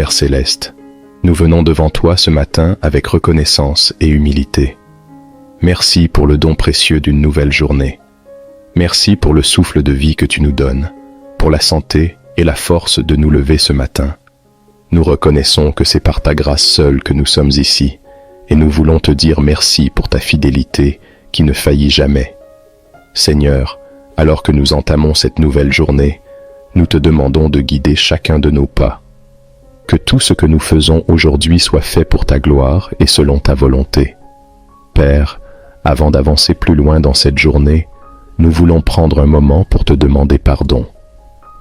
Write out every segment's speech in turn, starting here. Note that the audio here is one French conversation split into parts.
Père céleste, nous venons devant toi ce matin avec reconnaissance et humilité. Merci pour le don précieux d'une nouvelle journée. Merci pour le souffle de vie que tu nous donnes, pour la santé et la force de nous lever ce matin. Nous reconnaissons que c'est par ta grâce seule que nous sommes ici, et nous voulons te dire merci pour ta fidélité qui ne faillit jamais. Seigneur, alors que nous entamons cette nouvelle journée, nous te demandons de guider chacun de nos pas. Que tout ce que nous faisons aujourd'hui soit fait pour ta gloire et selon ta volonté. Père, avant d'avancer plus loin dans cette journée, nous voulons prendre un moment pour te demander pardon.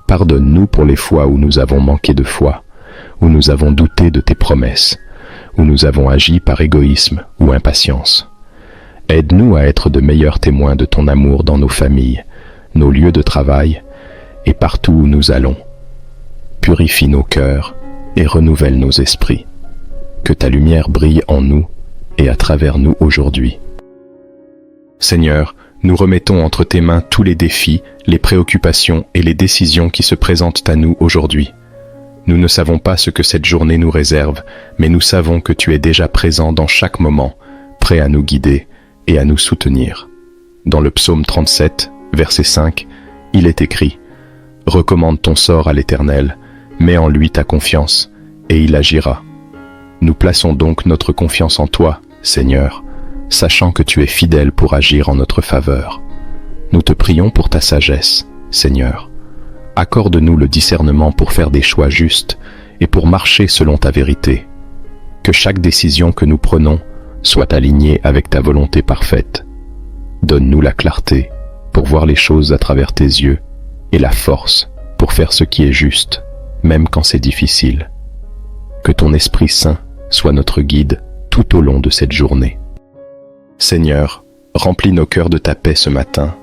Pardonne-nous pour les fois où nous avons manqué de foi, où nous avons douté de tes promesses, où nous avons agi par égoïsme ou impatience. Aide-nous à être de meilleurs témoins de ton amour dans nos familles, nos lieux de travail et partout où nous allons. Purifie nos cœurs et renouvelle nos esprits. Que ta lumière brille en nous et à travers nous aujourd'hui. Seigneur, nous remettons entre tes mains tous les défis, les préoccupations et les décisions qui se présentent à nous aujourd'hui. Nous ne savons pas ce que cette journée nous réserve, mais nous savons que tu es déjà présent dans chaque moment, prêt à nous guider et à nous soutenir. Dans le psaume 37, verset 5, il est écrit « Recommande ton sort à l'Éternel, mets en lui ta confiance, et il agira. » Nous plaçons donc notre confiance en toi, Seigneur, sachant que tu es fidèle pour agir en notre faveur. Nous te prions pour ta sagesse, Seigneur. Accorde-nous le discernement pour faire des choix justes et pour marcher selon ta vérité. Que chaque décision que nous prenons soit alignée avec ta volonté parfaite. Donne-nous la clarté pour voir les choses à travers tes yeux et la force pour faire ce qui est juste, même quand c'est difficile. Que ton Esprit Saint soit notre guide tout au long de cette journée. Seigneur, remplis nos cœurs de ta paix ce matin.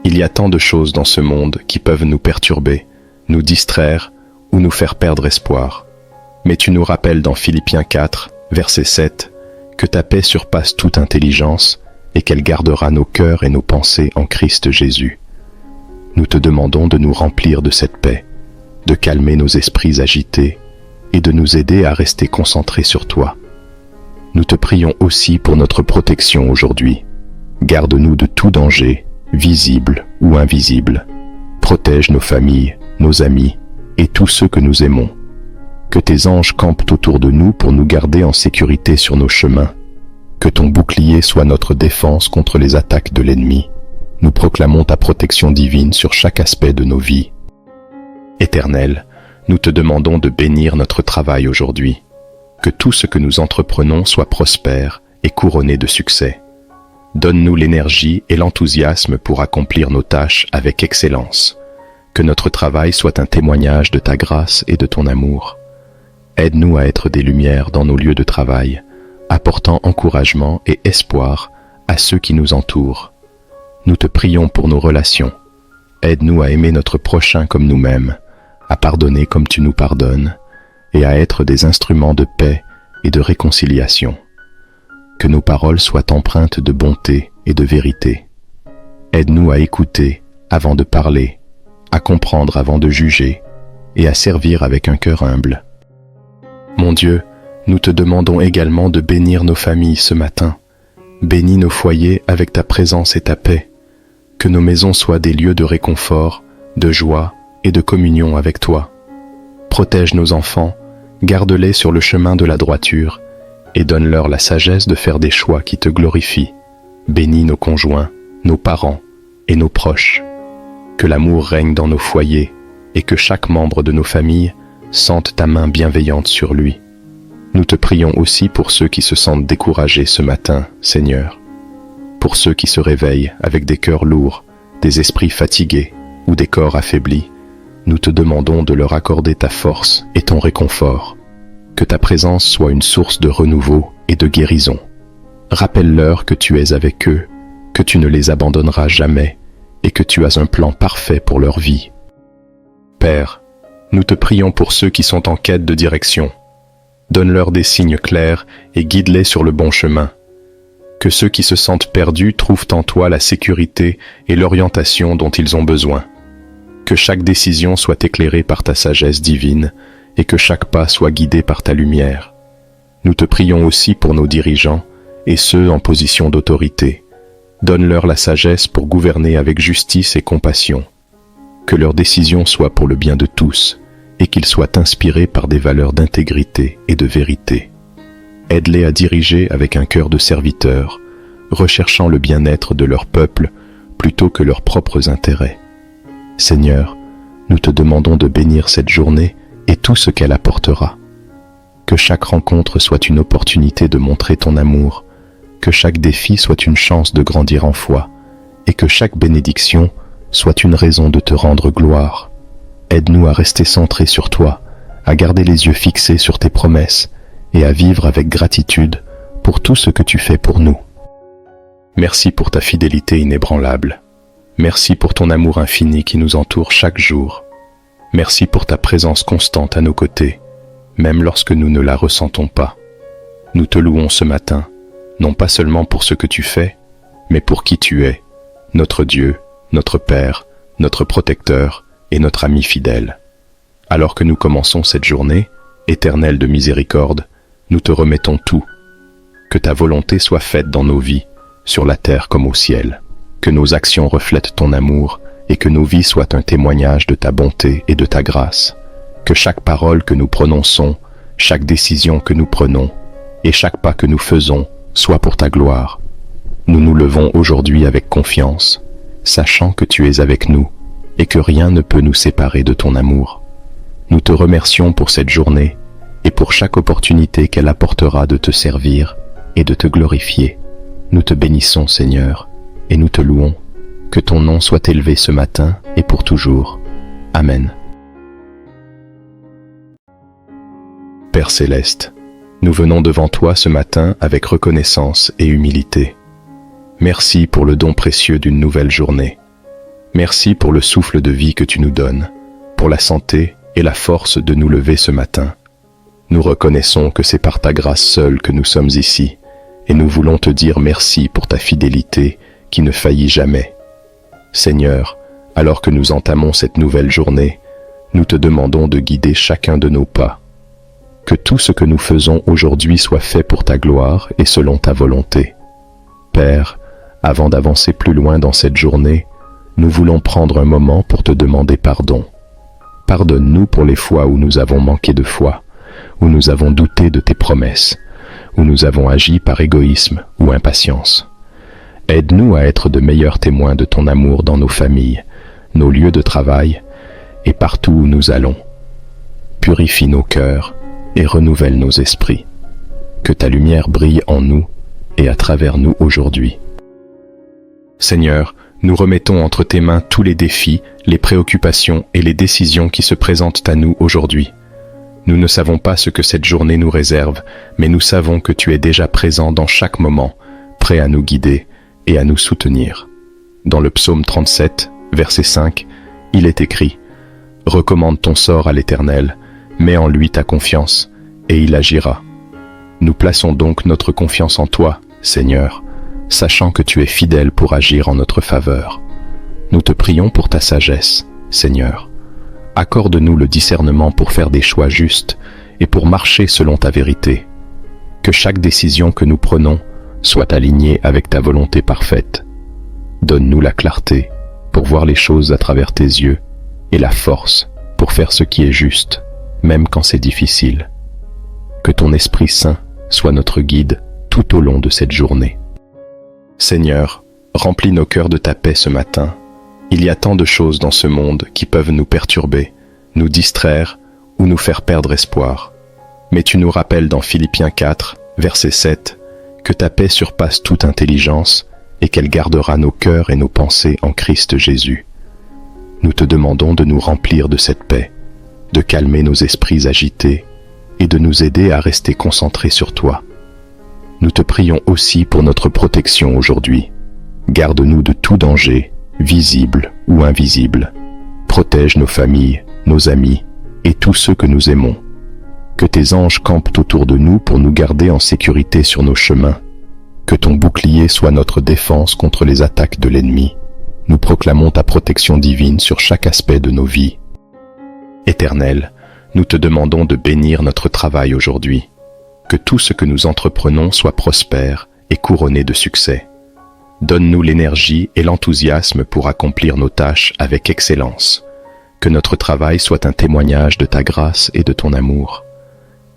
Il y a tant de choses dans ce monde qui peuvent nous perturber, nous distraire ou nous faire perdre espoir. Mais tu nous rappelles dans Philippiens 4, verset 7, que ta paix surpasse toute intelligence et qu'elle gardera nos cœurs et nos pensées en Christ Jésus. Nous te demandons de nous remplir de cette paix, de calmer nos esprits agités et de nous aider à rester concentrés sur toi. Nous te prions aussi pour notre protection aujourd'hui. Garde-nous de tout danger, visible ou invisible. Protège nos familles, nos amis et tous ceux que nous aimons. Que tes anges campent autour de nous pour nous garder en sécurité sur nos chemins. Que ton bouclier soit notre défense contre les attaques de l'ennemi. Nous proclamons ta protection divine sur chaque aspect de nos vies. Éternel, nous te demandons de bénir notre travail aujourd'hui. Que tout ce que nous entreprenons soit prospère et couronné de succès. Donne-nous l'énergie et l'enthousiasme pour accomplir nos tâches avec excellence. Que notre travail soit un témoignage de ta grâce et de ton amour. Aide-nous à être des lumières dans nos lieux de travail, apportant encouragement et espoir à ceux qui nous entourent. Nous te prions pour nos relations. Aide-nous à aimer notre prochain comme nous-mêmes, à pardonner comme tu nous pardonnes, et à être des instruments de paix et de réconciliation. Que nos paroles soient empreintes de bonté et de vérité. Aide-nous à écouter avant de parler, à comprendre avant de juger, et à servir avec un cœur humble. Mon Dieu, nous te demandons également de bénir nos familles ce matin. Bénis nos foyers avec ta présence et ta paix. Que nos maisons soient des lieux de réconfort, de joie et de communion avec toi. Protège nos enfants, garde-les sur le chemin de la droiture et donne-leur la sagesse de faire des choix qui te glorifient. Bénis nos conjoints, nos parents et nos proches. Que l'amour règne dans nos foyers et que chaque membre de nos familles sente ta main bienveillante sur lui. Nous te prions aussi pour ceux qui se sentent découragés ce matin, Seigneur. Pour ceux qui se réveillent avec des cœurs lourds, des esprits fatigués ou des corps affaiblis, nous te demandons de leur accorder ta force et ton réconfort. Que ta présence soit une source de renouveau et de guérison. Rappelle-leur que tu es avec eux, que tu ne les abandonneras jamais et que tu as un plan parfait pour leur vie. Père, nous te prions pour ceux qui sont en quête de direction. Donne-leur des signes clairs et guide-les sur le bon chemin. Que ceux qui se sentent perdus trouvent en toi la sécurité et l'orientation dont ils ont besoin. Que chaque décision soit éclairée par ta sagesse divine et que chaque pas soit guidé par ta lumière. Nous te prions aussi pour nos dirigeants et ceux en position d'autorité. Donne-leur la sagesse pour gouverner avec justice et compassion. Que leurs décisions soient pour le bien de tous et qu'ils soient inspirés par des valeurs d'intégrité et de vérité. Aide-les à diriger avec un cœur de serviteur, recherchant le bien-être de leur peuple plutôt que leurs propres intérêts. Seigneur, nous te demandons de bénir cette journée et tout ce qu'elle apportera. Que chaque rencontre soit une opportunité de montrer ton amour, que chaque défi soit une chance de grandir en foi, et que chaque bénédiction soit une raison de te rendre gloire. Aide-nous à rester centrés sur toi, à garder les yeux fixés sur tes promesses, et à vivre avec gratitude pour tout ce que tu fais pour nous. Merci pour ta fidélité inébranlable. Merci pour ton amour infini qui nous entoure chaque jour. Merci pour ta présence constante à nos côtés, même lorsque nous ne la ressentons pas. Nous te louons ce matin, non pas seulement pour ce que tu fais, mais pour qui tu es, notre Dieu, notre Père, notre protecteur et notre ami fidèle. Alors que nous commençons cette journée, éternelle de miséricorde, nous te remettons tout. Que ta volonté soit faite dans nos vies, sur la terre comme au ciel. Que nos actions reflètent ton amour et que nos vies soient un témoignage de ta bonté et de ta grâce. Que chaque parole que nous prononçons, chaque décision que nous prenons et chaque pas que nous faisons soit pour ta gloire. Nous nous levons aujourd'hui avec confiance, sachant que tu es avec nous et que rien ne peut nous séparer de ton amour. Nous te remercions pour cette journée et pour chaque opportunité qu'elle apportera de te servir et de te glorifier. Nous te bénissons, Seigneur, et nous te louons. Que ton nom soit élevé ce matin et pour toujours. Amen. Père céleste, nous venons devant toi ce matin avec reconnaissance et humilité. Merci pour le don précieux d'une nouvelle journée. Merci pour le souffle de vie que tu nous donnes, pour la santé et la force de nous lever ce matin. Nous reconnaissons que c'est par ta grâce seule que nous sommes ici, et nous voulons te dire merci pour ta fidélité qui ne faillit jamais. Seigneur, alors que nous entamons cette nouvelle journée, nous te demandons de guider chacun de nos pas. Que tout ce que nous faisons aujourd'hui soit fait pour ta gloire et selon ta volonté. Père, avant d'avancer plus loin dans cette journée, nous voulons prendre un moment pour te demander pardon. Pardonne-nous pour les fois où nous avons manqué de foi, où nous avons douté de tes promesses, où nous avons agi par égoïsme ou impatience. Aide-nous à être de meilleurs témoins de ton amour dans nos familles, nos lieux de travail et partout où nous allons. Purifie nos cœurs et renouvelle nos esprits. Que ta lumière brille en nous et à travers nous aujourd'hui. Seigneur, nous remettons entre tes mains tous les défis, les préoccupations et les décisions qui se présentent à nous aujourd'hui. Nous ne savons pas ce que cette journée nous réserve, mais nous savons que tu es déjà présent dans chaque moment, prêt à nous guider et à nous soutenir. Dans le psaume 37, verset 5, il est écrit « Recommande ton sort à l'Éternel, mets en lui ta confiance, et il agira. » Nous plaçons donc notre confiance en toi, Seigneur, sachant que tu es fidèle pour agir en notre faveur. Nous te prions pour ta sagesse, Seigneur. Accorde-nous le discernement pour faire des choix justes et pour marcher selon ta vérité. Que chaque décision que nous prenons soit alignée avec ta volonté parfaite. Donne-nous la clarté pour voir les choses à travers tes yeux et la force pour faire ce qui est juste, même quand c'est difficile. Que ton Esprit Saint soit notre guide tout au long de cette journée. Seigneur, remplis nos cœurs de ta paix ce matin. Il y a tant de choses dans ce monde qui peuvent nous perturber, nous distraire ou nous faire perdre espoir. Mais tu nous rappelles dans Philippiens 4, verset 7, que ta paix surpasse toute intelligence et qu'elle gardera nos cœurs et nos pensées en Christ Jésus. Nous te demandons de nous remplir de cette paix, de calmer nos esprits agités et de nous aider à rester concentrés sur toi. Nous te prions aussi pour notre protection aujourd'hui. Garde-nous de tout danger, visible ou invisible. Protège nos familles, nos amis et tous ceux que nous aimons. Que tes anges campent autour de nous pour nous garder en sécurité sur nos chemins. Que ton bouclier soit notre défense contre les attaques de l'ennemi. Nous proclamons ta protection divine sur chaque aspect de nos vies. Éternel, nous te demandons de bénir notre travail aujourd'hui. Que tout ce que nous entreprenons soit prospère et couronné de succès. Donne-nous l'énergie et l'enthousiasme pour accomplir nos tâches avec excellence. Que notre travail soit un témoignage de ta grâce et de ton amour.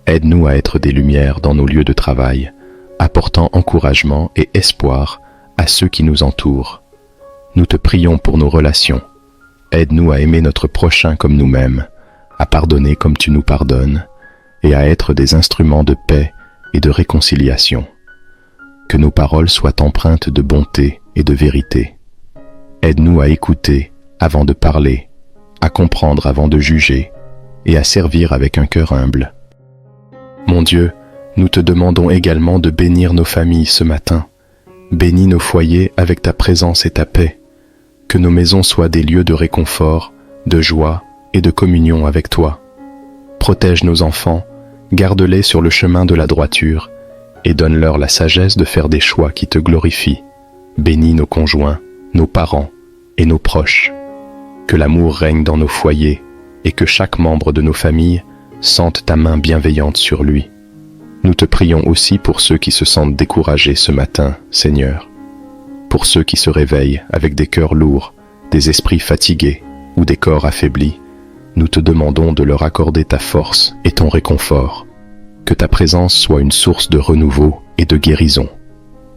Aide-nous à être des lumières dans nos lieux de travail, apportant encouragement et espoir à ceux qui nous entourent. Nous te prions pour nos relations. Aide-nous à aimer notre prochain comme nous-mêmes, à pardonner comme tu nous pardonnes, et à être des instruments de paix et de réconciliation. Que nos paroles soient empreintes de bonté et de vérité. Aide-nous à écouter avant de parler, à comprendre avant de juger, et à servir avec un cœur humble. Mon Dieu, nous te demandons également de bénir nos familles ce matin. Bénis nos foyers avec ta présence et ta paix. Que nos maisons soient des lieux de réconfort, de joie et de communion avec toi. Protège nos enfants, garde-les sur le chemin de la droiture, et donne-leur la sagesse de faire des choix qui te glorifient. Bénis nos conjoints, nos parents et nos proches. Que l'amour règne dans nos foyers, et que chaque membre de nos familles sente ta main bienveillante sur lui. Nous te prions aussi pour ceux qui se sentent découragés ce matin, Seigneur. Pour ceux qui se réveillent avec des cœurs lourds, des esprits fatigués ou des corps affaiblis, nous te demandons de leur accorder ta force et ton réconfort. Que ta présence soit une source de renouveau et de guérison.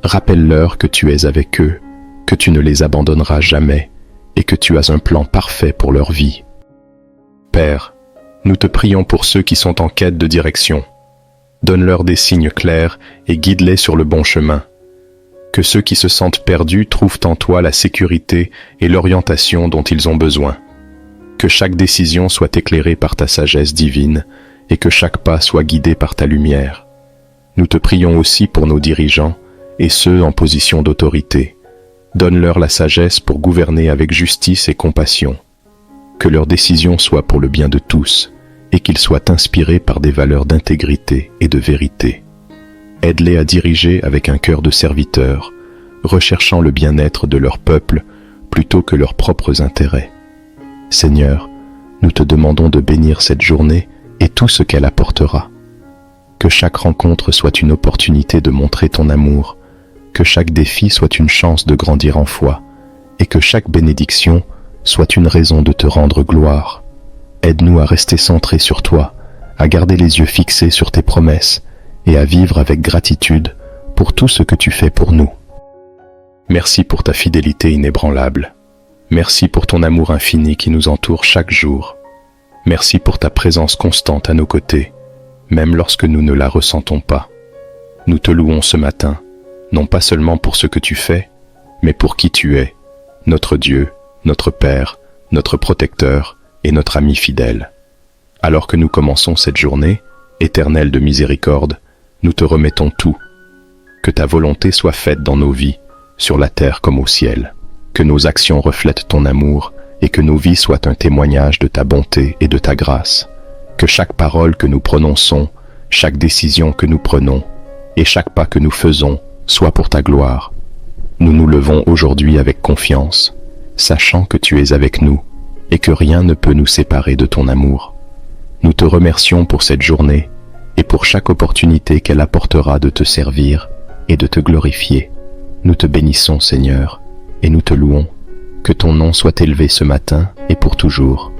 Rappelle-leur que tu es avec eux, que tu ne les abandonneras jamais et que tu as un plan parfait pour leur vie. Père, nous te prions pour ceux qui sont en quête de direction. Donne-leur des signes clairs et guide-les sur le bon chemin. Que ceux qui se sentent perdus trouvent en toi la sécurité et l'orientation dont ils ont besoin. Que chaque décision soit éclairée par ta sagesse divine et que chaque pas soit guidé par ta lumière. Nous te prions aussi pour nos dirigeants et ceux en position d'autorité. Donne-leur la sagesse pour gouverner avec justice et compassion. Que leurs décisions soient pour le bien de tous et qu'ils soient inspirés par des valeurs d'intégrité et de vérité. Aide-les à diriger avec un cœur de serviteur, recherchant le bien-être de leur peuple plutôt que leurs propres intérêts. Seigneur, nous te demandons de bénir cette journée et tout ce qu'elle apportera. Que chaque rencontre soit une opportunité de montrer ton amour, que chaque défi soit une chance de grandir en foi, et que chaque bénédiction soit une raison de te rendre gloire. Aide-nous à rester centrés sur toi, à garder les yeux fixés sur tes promesses, et à vivre avec gratitude pour tout ce que tu fais pour nous. Merci pour ta fidélité inébranlable. Merci pour ton amour infini qui nous entoure chaque jour. Merci pour ta présence constante à nos côtés, même lorsque nous ne la ressentons pas. Nous te louons ce matin, non pas seulement pour ce que tu fais, mais pour qui tu es, notre Dieu, notre Père, notre protecteur et notre ami fidèle. Alors que nous commençons cette journée, éternelle de miséricorde, nous te remettons tout. Que ta volonté soit faite dans nos vies, sur la terre comme au ciel. Que nos actions reflètent ton amour et que nos vies soient un témoignage de ta bonté et de ta grâce. Que chaque parole que nous prononçons, chaque décision que nous prenons et chaque pas que nous faisons soit pour ta gloire. Nous nous levons aujourd'hui avec confiance, sachant que tu es avec nous et que rien ne peut nous séparer de ton amour. Nous te remercions pour cette journée et pour chaque opportunité qu'elle apportera de te servir et de te glorifier. Nous te bénissons, Seigneur, et nous te louons. Que ton nom soit élevé ce matin et pour toujours.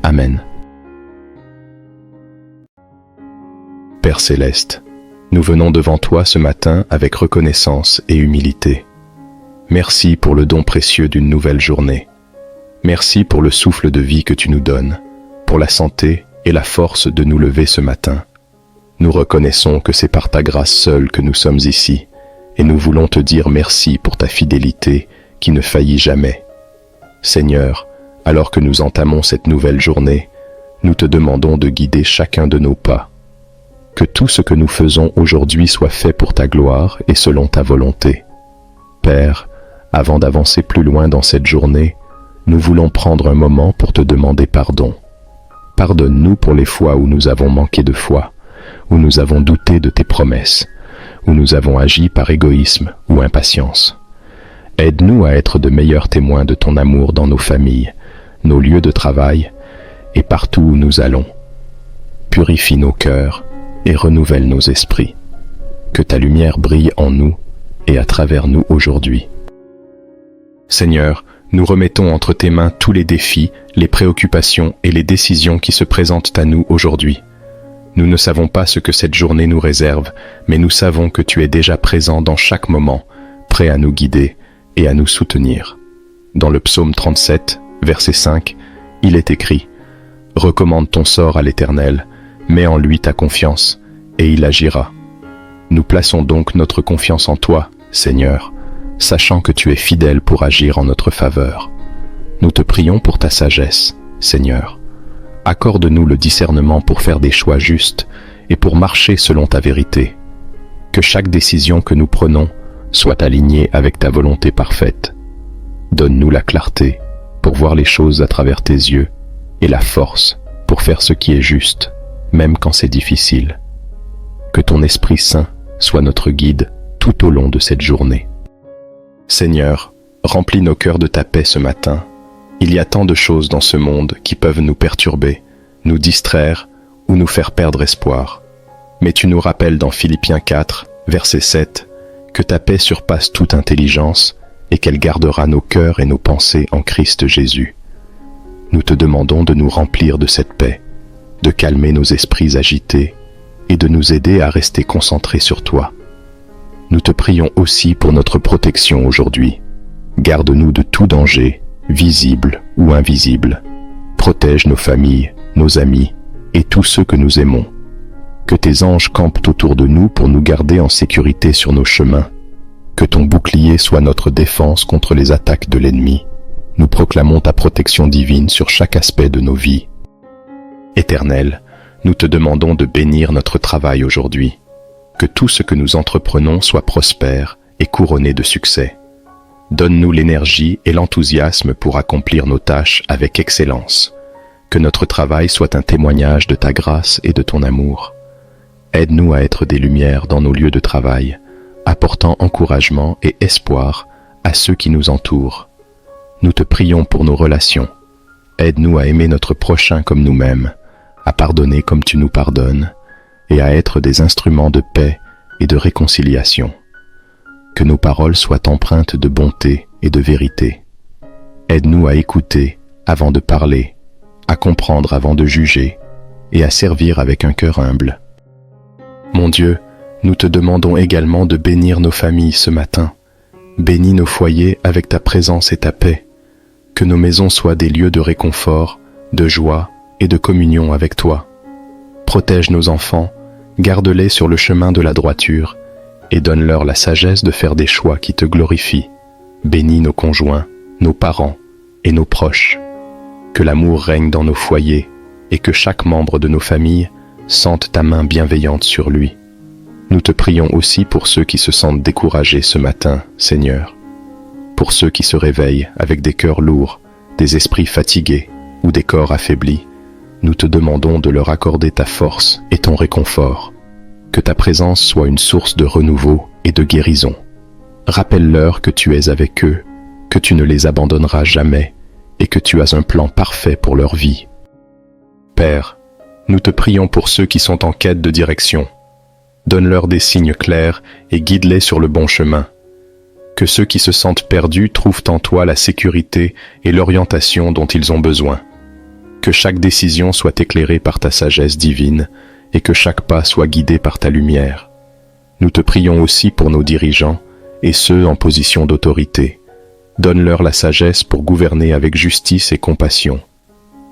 Amen. Père céleste, nous venons devant toi ce matin avec reconnaissance et humilité. Merci pour le don précieux d'une nouvelle journée. Merci pour le souffle de vie que tu nous donnes, pour la santé et la force de nous lever ce matin. Nous reconnaissons que c'est par ta grâce seule que nous sommes ici, et nous voulons te dire merci pour ta fidélité qui ne faillit jamais. Seigneur, alors que nous entamons cette nouvelle journée, nous te demandons de guider chacun de nos pas. Que tout ce que nous faisons aujourd'hui soit fait pour ta gloire et selon ta volonté. Père, avant d'avancer plus loin dans cette journée, nous voulons prendre un moment pour te demander pardon. Pardonne-nous pour les fois où nous avons manqué de foi, où nous avons douté de tes promesses, où nous avons agi par égoïsme ou impatience. Aide-nous à être de meilleurs témoins de ton amour dans nos familles, nos lieux de travail et partout où nous allons. purifie nos cœurs et renouvelle nos esprits. Que ta lumière brille en nous et à travers nous aujourd'hui. Seigneur, nous remettons entre tes mains tous les défis, les préoccupations et les décisions qui se présentent à nous aujourd'hui. Nous ne savons pas ce que cette journée nous réserve, mais nous savons que tu es déjà présent dans chaque moment, prêt à nous guider et à nous soutenir. Dans le psaume 37, verset 5, il est écrit « Recommande ton sort à l'Éternel, mets en lui ta confiance, et il agira. » Nous plaçons donc notre confiance en toi, Seigneur, sachant que tu es fidèle pour agir en notre faveur. Nous te prions pour ta sagesse, Seigneur. Accorde-nous le discernement pour faire des choix justes et pour marcher selon ta vérité. Que chaque décision que nous prenons soit alignée avec ta volonté parfaite. Donne-nous la clarté pour voir les choses à travers tes yeux et la force pour faire ce qui est juste, même quand c'est difficile. Que ton Esprit Saint soit notre guide tout au long de cette journée. Seigneur, remplis nos cœurs de ta paix ce matin. Il y a tant de choses dans ce monde qui peuvent nous perturber, nous distraire ou nous faire perdre espoir. Mais tu nous rappelles dans Philippiens 4, verset 7, que ta paix surpasse toute intelligence et qu'elle gardera nos cœurs et nos pensées en Christ Jésus. Nous te demandons de nous remplir de cette paix, de calmer nos esprits agités et de nous aider à rester concentrés sur toi. Nous te prions aussi pour notre protection aujourd'hui. Garde-nous de tout danger, visible ou invisible. Protège nos familles, nos amis et tous ceux que nous aimons. Que tes anges campent autour de nous pour nous garder en sécurité sur nos chemins. Que ton bouclier soit notre défense contre les attaques de l'ennemi. Nous proclamons ta protection divine sur chaque aspect de nos vies. Éternel, nous te demandons de bénir notre travail aujourd'hui. Que tout ce que nous entreprenons soit prospère et couronné de succès. Donne-nous l'énergie et l'enthousiasme pour accomplir nos tâches avec excellence. Que notre travail soit un témoignage de ta grâce et de ton amour. Aide-nous à être des lumières dans nos lieux de travail, apportant encouragement et espoir à ceux qui nous entourent. Nous te prions pour nos relations. Aide-nous à aimer notre prochain comme nous-mêmes, à pardonner comme tu nous pardonnes, et à être des instruments de paix et de réconciliation. Que nos paroles soient empreintes de bonté et de vérité. Aide-nous à écouter avant de parler, à comprendre avant de juger, et à servir avec un cœur humble. Mon Dieu, nous te demandons également de bénir nos familles ce matin. Bénis nos foyers avec ta présence et ta paix. Que nos maisons soient des lieux de réconfort, de joie et de communion avec toi. Protège nos enfants, garde-les sur le chemin de la droiture et donne-leur la sagesse de faire des choix qui te glorifient. Bénis nos conjoints, nos parents et nos proches. Que l'amour règne dans nos foyers et que chaque membre de nos familles sente ta main bienveillante sur lui. Nous te prions aussi pour ceux qui se sentent découragés ce matin, Seigneur. Pour ceux qui se réveillent avec des cœurs lourds, des esprits fatigués ou des corps affaiblis, nous te demandons de leur accorder ta force et ton réconfort. Que ta présence soit une source de renouveau et de guérison. Rappelle-leur que tu es avec eux, que tu ne les abandonneras jamais et que tu as un plan parfait pour leur vie. Père, nous te prions pour ceux qui sont en quête de direction. Donne-leur des signes clairs et guide-les sur le bon chemin. Que ceux qui se sentent perdus trouvent en toi la sécurité et l'orientation dont ils ont besoin. Que chaque décision soit éclairée par ta sagesse divine et que chaque pas soit guidé par ta lumière. Nous te prions aussi pour nos dirigeants et ceux en position d'autorité. Donne-leur la sagesse pour gouverner avec justice et compassion.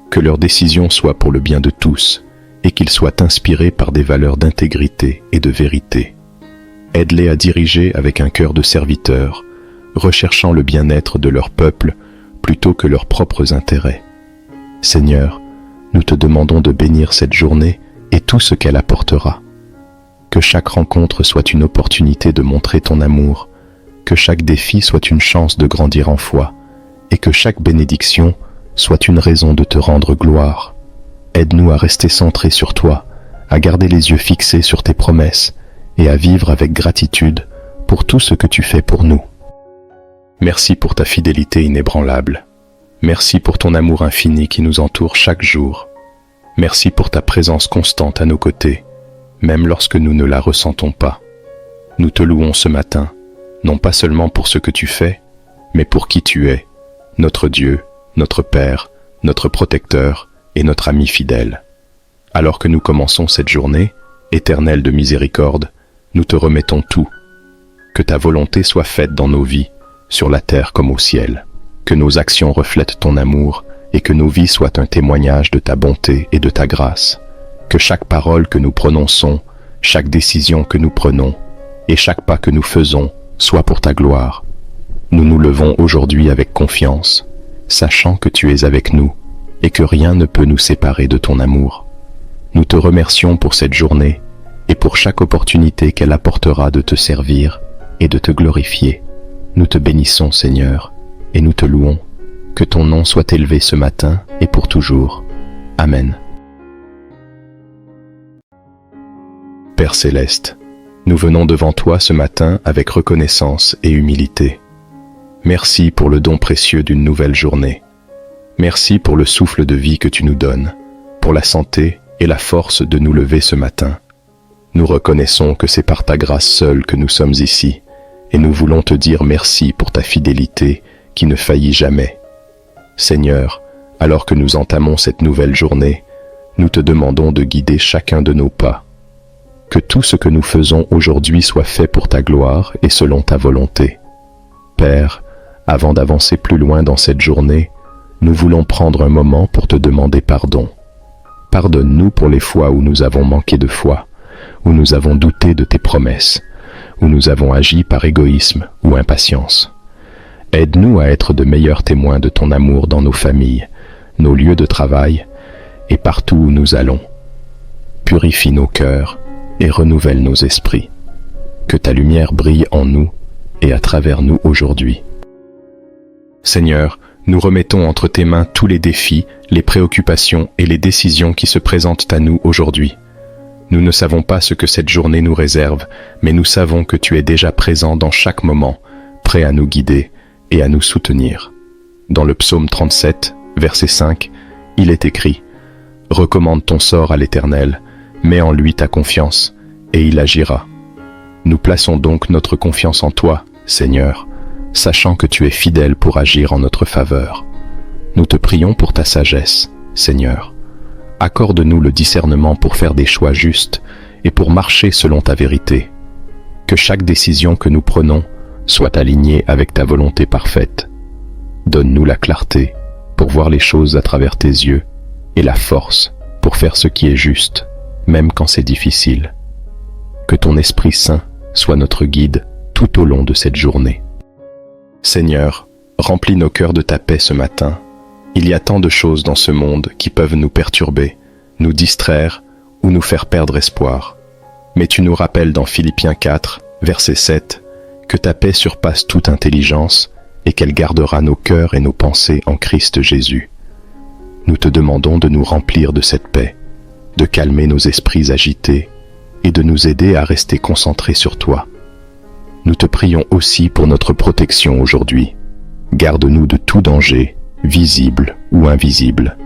Que leurs décisions soient pour le bien de tous et qu'ils soient inspirés par des valeurs d'intégrité et de vérité. Aide-les à diriger avec un cœur de serviteur, recherchant le bien-être de leur peuple plutôt que leurs propres intérêts. Seigneur, nous te demandons de bénir cette journée et tout ce qu'elle apportera. Que chaque rencontre soit une opportunité de montrer ton amour, que chaque défi soit une chance de grandir en foi, et que chaque bénédiction soit une raison de te rendre gloire. Aide-nous à rester centrés sur toi, à garder les yeux fixés sur tes promesses, et à vivre avec gratitude pour tout ce que tu fais pour nous. Merci pour ta fidélité inébranlable. Merci pour ton amour infini qui nous entoure chaque jour. Merci pour ta présence constante à nos côtés, même lorsque nous ne la ressentons pas. Nous te louons ce matin, non pas seulement pour ce que tu fais, mais pour qui tu es, notre Dieu, notre Père, notre protecteur et notre ami fidèle. Alors que nous commençons cette journée, éternelle de miséricorde, nous te remettons tout. Que ta volonté soit faite dans nos vies, sur la terre comme au ciel. Que nos actions reflètent ton amour et que nos vies soient un témoignage de ta bonté et de ta grâce. Que chaque parole que nous prononçons, chaque décision que nous prenons et chaque pas que nous faisons soit pour ta gloire. Nous nous levons aujourd'hui avec confiance, sachant que tu es avec nous et que rien ne peut nous séparer de ton amour. Nous te remercions pour cette journée et pour chaque opportunité qu'elle apportera de te servir et de te glorifier. Nous te bénissons, Seigneur, et nous te louons. Que ton nom soit élevé ce matin et pour toujours. Amen. Père céleste, nous venons devant toi ce matin avec reconnaissance et humilité. Merci pour le don précieux d'une nouvelle journée. Merci pour le souffle de vie que tu nous donnes, pour la santé et la force de nous lever ce matin. Nous reconnaissons que c'est par ta grâce seule que nous sommes ici, et nous voulons te dire merci pour ta fidélité qui ne faillit jamais. Seigneur, alors que nous entamons cette nouvelle journée, nous te demandons de guider chacun de nos pas. Que tout ce que nous faisons aujourd'hui soit fait pour ta gloire et selon ta volonté. Père, avant d'avancer plus loin dans cette journée, nous voulons prendre un moment pour te demander pardon. Pardonne-nous pour les fois où nous avons manqué de foi, où nous avons douté de tes promesses, où nous avons agi par égoïsme ou impatience. Aide-nous à être de meilleurs témoins de ton amour dans nos familles, nos lieux de travail et partout où nous allons. Purifie nos cœurs et renouvelle nos esprits. Que ta lumière brille en nous et à travers nous aujourd'hui. Seigneur, nous remettons entre tes mains tous les défis, les préoccupations et les décisions qui se présentent à nous aujourd'hui. Nous ne savons pas ce que cette journée nous réserve, mais nous savons que tu es déjà présent dans chaque moment, prêt à nous guider et à nous soutenir. Dans le psaume 37, verset 5, il est écrit « Recommande ton sort à l'Éternel, mets en lui ta confiance, et il agira. » Nous plaçons donc notre confiance en toi, Seigneur, sachant que tu es fidèle pour agir en notre faveur. Nous te prions pour ta sagesse, Seigneur. Accorde-nous le discernement pour faire des choix justes et pour marcher selon ta vérité. Que chaque décision que nous prenons soit alignée avec ta volonté parfaite. Donne-nous la clarté pour voir les choses à travers tes yeux et la force pour faire ce qui est juste, même quand c'est difficile. Que ton Esprit Saint soit notre guide tout au long de cette journée. Seigneur, remplis nos cœurs de ta paix ce matin. Il y a tant de choses dans ce monde qui peuvent nous perturber, nous distraire ou nous faire perdre espoir. Mais tu nous rappelles dans Philippiens 4, verset 7, que ta paix surpasse toute intelligence et qu'elle gardera nos cœurs et nos pensées en Christ Jésus. Nous te demandons de nous remplir de cette paix, de calmer nos esprits agités et de nous aider à rester concentrés sur toi. Nous te prions aussi pour notre protection aujourd'hui. Garde-nous de tout danger, visible ou invisible.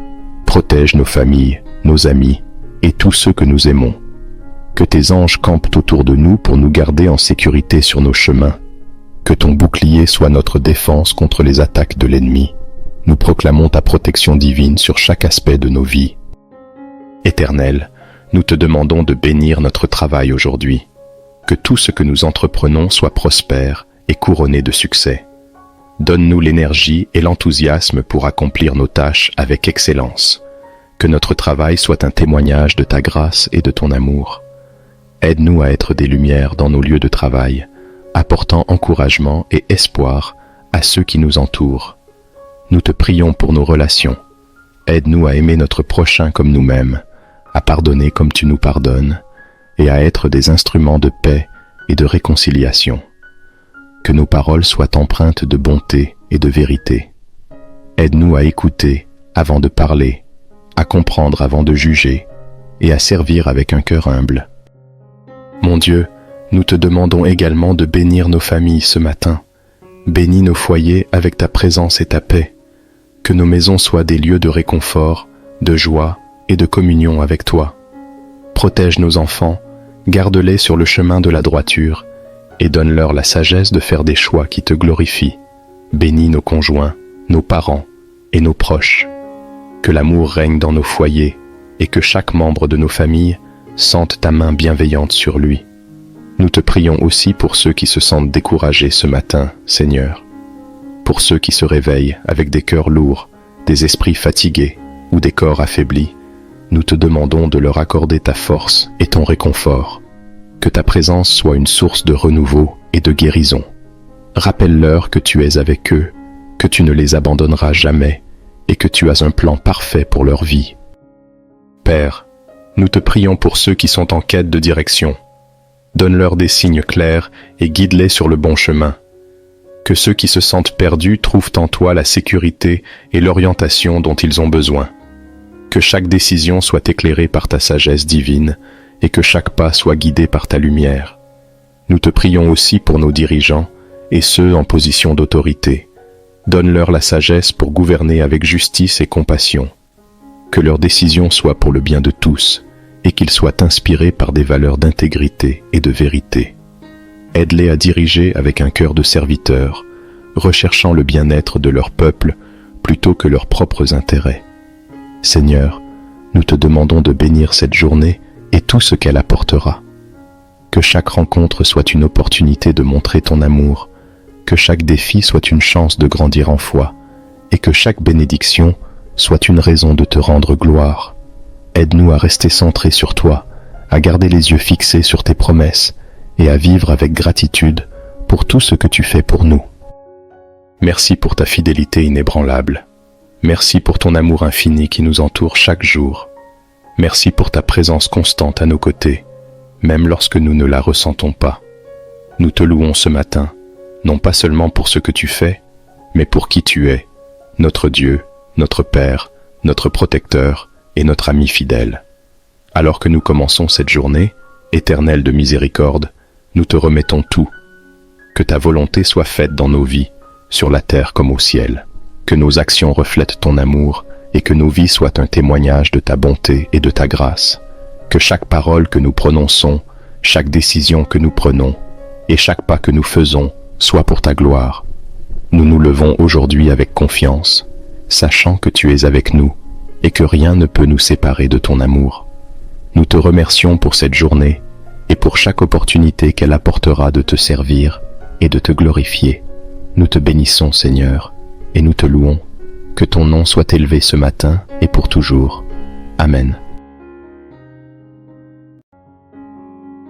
Protège nos familles, nos amis et tous ceux que nous aimons. Que tes anges campent autour de nous pour nous garder en sécurité sur nos chemins. Que ton bouclier soit notre défense contre les attaques de l'ennemi. Nous proclamons ta protection divine sur chaque aspect de nos vies. Éternel, nous te demandons de bénir notre travail aujourd'hui. Que tout ce que nous entreprenons soit prospère et couronné de succès. Donne-nous l'énergie et l'enthousiasme pour accomplir nos tâches avec excellence. Que notre travail soit un témoignage de ta grâce et de ton amour. Aide-nous à être des lumières dans nos lieux de travail, apportant encouragement et espoir à ceux qui nous entourent. Nous te prions pour nos relations. Aide-nous à aimer notre prochain comme nous-mêmes, à pardonner comme tu nous pardonnes, et à être des instruments de paix et de réconciliation. Que nos paroles soient empreintes de bonté et de vérité. Aide-nous à écouter avant de parler, à comprendre avant de juger, et à servir avec un cœur humble. Mon Dieu, nous te demandons également de bénir nos familles ce matin. Bénis nos foyers avec ta présence et ta paix. Que nos maisons soient des lieux de réconfort, de joie et de communion avec toi. Protège nos enfants, garde-les sur le chemin de la droiture, et donne-leur la sagesse de faire des choix qui te glorifient. Bénis nos conjoints, nos parents et nos proches. Que l'amour règne dans nos foyers, et que chaque membre de nos familles sente ta main bienveillante sur lui. Nous te prions aussi pour ceux qui se sentent découragés ce matin, Seigneur. Pour ceux qui se réveillent avec des cœurs lourds, des esprits fatigués ou des corps affaiblis, nous te demandons de leur accorder ta force et ton réconfort. Que ta présence soit une source de renouveau et de guérison. Rappelle-leur que tu es avec eux, que tu ne les abandonneras jamais et que tu as un plan parfait pour leur vie. Père, nous te prions pour ceux qui sont en quête de direction. Donne-leur des signes clairs et guide-les sur le bon chemin. Que ceux qui se sentent perdus trouvent en toi la sécurité et l'orientation dont ils ont besoin. Que chaque décision soit éclairée par ta sagesse divine et que chaque pas soit guidé par ta lumière. Nous te prions aussi pour nos dirigeants et ceux en position d'autorité. Donne-leur la sagesse pour gouverner avec justice et compassion. Que leurs décisions soient pour le bien de tous et qu'ils soient inspirés par des valeurs d'intégrité et de vérité. Aide-les à diriger avec un cœur de serviteur, recherchant le bien-être de leur peuple plutôt que leurs propres intérêts. Seigneur, nous te demandons de bénir cette journée et tout ce qu'elle apportera. Que chaque rencontre soit une opportunité de montrer ton amour, que chaque défi soit une chance de grandir en foi, et que chaque bénédiction soit une raison de te rendre gloire. Aide-nous à rester centrés sur toi, à garder les yeux fixés sur tes promesses, et à vivre avec gratitude pour tout ce que tu fais pour nous. Merci pour ta fidélité inébranlable. Merci pour ton amour infini qui nous entoure chaque jour. Merci pour ta présence constante à nos côtés, même lorsque nous ne la ressentons pas. Nous te louons ce matin, non pas seulement pour ce que tu fais, mais pour qui tu es, notre Dieu, notre Père, notre protecteur et notre ami fidèle. Alors que nous commençons cette journée, éternelle de miséricorde, nous te remettons tout. Que ta volonté soit faite dans nos vies, sur la terre comme au ciel. Que nos actions reflètent ton amour et que nos vies soient un témoignage de ta bonté et de ta grâce. Que chaque parole que nous prononçons, chaque décision que nous prenons et chaque pas que nous faisons soit pour ta gloire. Nous nous levons aujourd'hui avec confiance, sachant que tu es avec nous et que rien ne peut nous séparer de ton amour. Nous te remercions pour cette journée et pour chaque opportunité qu'elle apportera de te servir et de te glorifier. Nous te bénissons, Seigneur, et nous te louons. Que ton nom soit élevé ce matin et pour toujours. Amen.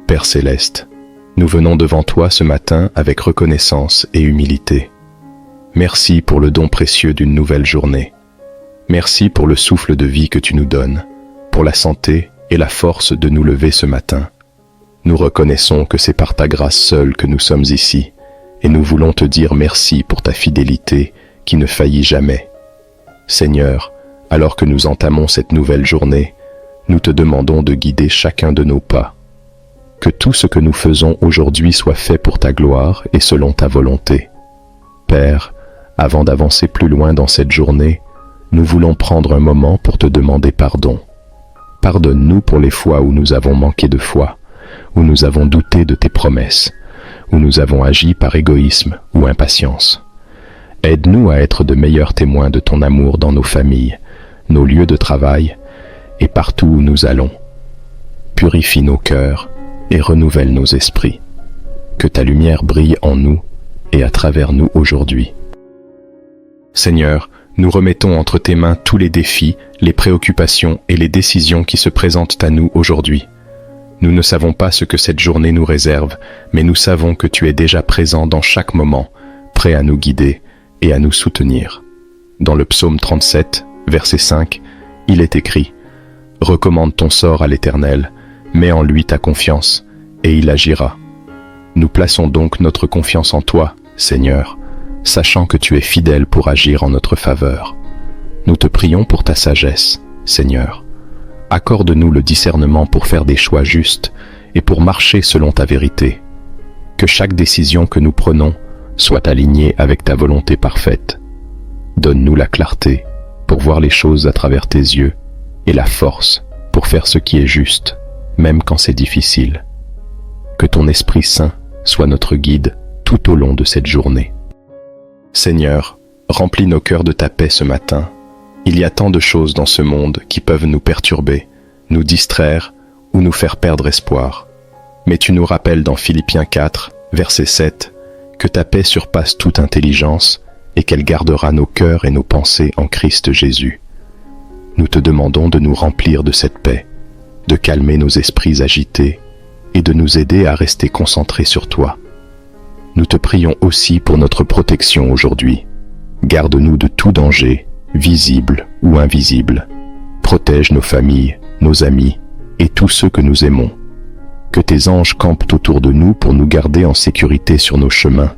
Père céleste, nous venons devant toi ce matin avec reconnaissance et humilité. Merci pour le don précieux d'une nouvelle journée. Merci pour le souffle de vie que tu nous donnes, pour la santé et la force de nous lever ce matin. Nous reconnaissons que c'est par ta grâce seule que nous sommes ici, et nous voulons te dire merci pour ta fidélité qui ne faillit jamais. Seigneur, alors que nous entamons cette nouvelle journée, nous te demandons de guider chacun de nos pas. Que tout ce que nous faisons aujourd'hui soit fait pour ta gloire et selon ta volonté. Père, avant d'avancer plus loin dans cette journée, nous voulons prendre un moment pour te demander pardon. Pardonne-nous pour les fois où nous avons manqué de foi, où nous avons douté de tes promesses, où nous avons agi par égoïsme ou impatience. Aide-nous à être de meilleurs témoins de ton amour dans nos familles, nos lieux de travail et partout où nous allons. Purifie nos cœurs et renouvelle nos esprits. Que ta lumière brille en nous et à travers nous aujourd'hui. Seigneur, nous remettons entre tes mains tous les défis, les préoccupations et les décisions qui se présentent à nous aujourd'hui. Nous ne savons pas ce que cette journée nous réserve, mais nous savons que tu es déjà présent dans chaque moment, prêt à nous guider et à nous soutenir. Dans le psaume 37, verset 5, il est écrit « Recommande ton sort à l'Éternel, mets en lui ta confiance, et il agira. » Nous plaçons donc notre confiance en toi, Seigneur, sachant que tu es fidèle pour agir en notre faveur. Nous te prions pour ta sagesse, Seigneur. Accorde-nous le discernement pour faire des choix justes et pour marcher selon ta vérité. Que chaque décision que nous prenons soit alignée avec ta volonté parfaite. Donne-nous la clarté pour voir les choses à travers tes yeux et la force pour faire ce qui est juste, même quand c'est difficile. Que ton Esprit Saint soit notre guide tout au long de cette journée. Seigneur, remplis nos cœurs de ta paix ce matin. Il y a tant de choses dans ce monde qui peuvent nous perturber, nous distraire ou nous faire perdre espoir. Mais tu nous rappelles dans Philippiens 4, verset 7, que ta paix surpasse toute intelligence et qu'elle gardera nos cœurs et nos pensées en Christ Jésus. Nous te demandons de nous remplir de cette paix, de calmer nos esprits agités et de nous aider à rester concentrés sur toi. Nous te prions aussi pour notre protection aujourd'hui. Garde-nous de tout danger, visible ou invisible. Protège nos familles, nos amis et tous ceux que nous aimons. Que tes anges campent autour de nous pour nous garder en sécurité sur nos chemins.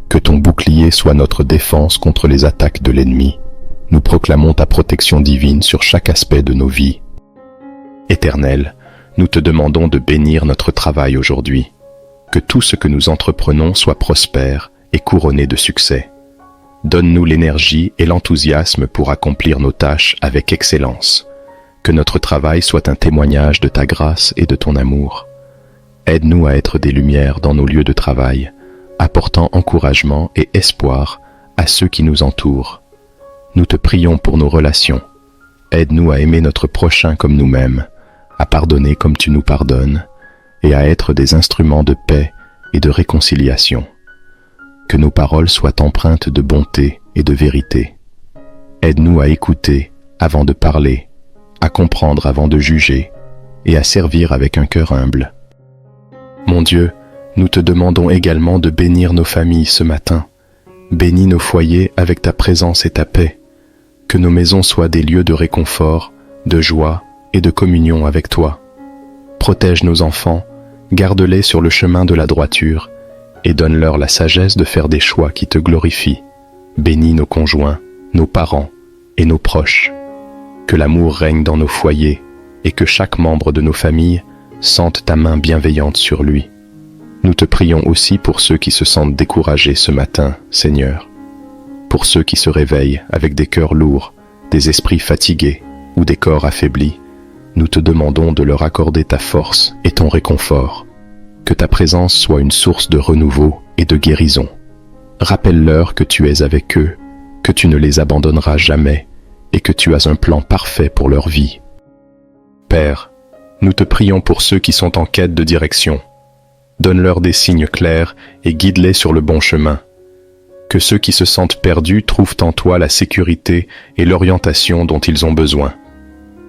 Que ton bouclier soit notre défense contre les attaques de l'ennemi. Nous proclamons ta protection divine sur chaque aspect de nos vies. Éternel, nous te demandons de bénir notre travail aujourd'hui. Que tout ce que nous entreprenons soit prospère et couronné de succès. Donne-nous l'énergie et l'enthousiasme pour accomplir nos tâches avec excellence. Que notre travail soit un témoignage de ta grâce et de ton amour. Aide-nous à être des lumières dans nos lieux de travail, apportant encouragement et espoir à ceux qui nous entourent. Nous te prions pour nos relations. Aide-nous à aimer notre prochain comme nous-mêmes, à pardonner comme tu nous pardonnes, et à être des instruments de paix et de réconciliation. Que nos paroles soient empreintes de bonté et de vérité. Aide-nous à écouter avant de parler, à comprendre avant de juger, et à servir avec un cœur humble. Mon Dieu, nous te demandons également de bénir nos familles ce matin. Bénis nos foyers avec ta présence et ta paix. Que nos maisons soient des lieux de réconfort, de joie et de communion avec toi. Protège nos enfants, garde-les sur le chemin de la droiture et donne-leur la sagesse de faire des choix qui te glorifient. Bénis nos conjoints, nos parents et nos proches. Que l'amour règne dans nos foyers et que chaque membre de nos familles sente ta main bienveillante sur lui. Nous te prions aussi pour ceux qui se sentent découragés ce matin, Seigneur. Pour ceux qui se réveillent avec des cœurs lourds, des esprits fatigués ou des corps affaiblis, nous te demandons de leur accorder ta force et ton réconfort. Que ta présence soit une source de renouveau et de guérison. Rappelle-leur que tu es avec eux, que tu ne les abandonneras jamais et que tu as un plan parfait pour leur vie. Père, nous te prions pour ceux qui sont en quête de direction. Donne-leur des signes clairs et guide-les sur le bon chemin. Que ceux qui se sentent perdus trouvent en toi la sécurité et l'orientation dont ils ont besoin.